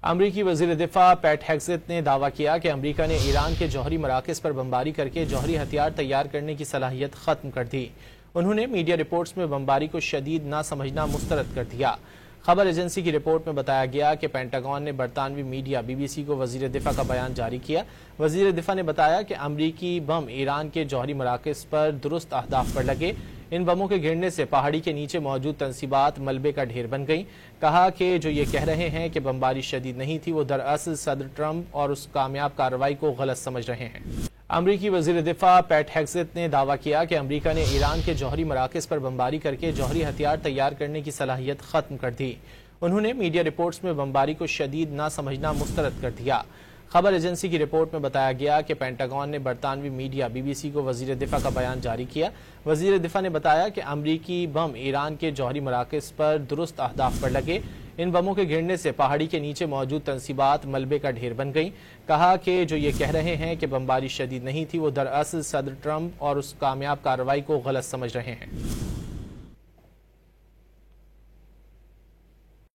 امریکی وزیر دفاع پیٹ ہیگزیت نے دعویٰ کیا کہ امریکہ نے ایران کے جوہری مراکز پر بمباری کرکے جوہری ہتھیار تیار کرنے کی صلاحیت ختم کر دی۔ انہوں نے میڈیا رپورٹس میں بمباری کو شدید نہ سمجھنا مسترد کر دیا۔ خبر ایجنسی کی رپورٹ میں بتایا گیا کہ پینٹاگون نے برطانوی میڈیا BBC کو وزیر دفاع کا بیان جاری کیا۔ وزیر دفاع نے بتایا کہ امریکی بم ایران کے جوہری مراکز پر درست اہداف پر لگے۔ ان بموں کے گرنے سے پہاڑی کے نیچے موجود تنصیبات ملبے کا ڈھیر بن گئیں۔ کہا کہ جو یہ کہہ رہے ہیں کہ بمباری شدید نہیں تھی، وہ دراصل صدر ٹرمپ اور اس کامیاب کارروائی کو غلط سمجھ رہے ہیں۔ امریکی وزیر دفاع پیٹ ہیگزیت نے دعویٰ کیا کہ امریکہ نے ایران کے جوہری مراکز پر بمباری کرکے جوہری ہتھیار تیار کرنے کی صلاحیت ختم کر دی۔ انہوں نے میڈیا رپورٹس میں بمباری کو شدید نہ سمجھنا مسترد کر دیا۔ خبر ایجنسی کی رپورٹ میں بتایا گیا کہ پینٹاگون نے برطانوی میڈیا BBC کو وزیر دفاع کا بیان جاری کیا۔ وزیر دفاع نے بتایا کہ امریکی بم ایران کے جوہری مراکز پر درست اہداف پر لگے۔ ان بموں کے گرنے سے پہاڑی کے نیچے موجود تنصیبات ملبے کا ڈھیر بن گئیں۔ کہا کہ جو یہ کہہ رہے ہیں کہ بمباری شدید نہیں تھی، وہ دراصل صدر ٹرمپ اور اس کامیاب کارروائی کو غلط سمجھ رہے ہیں۔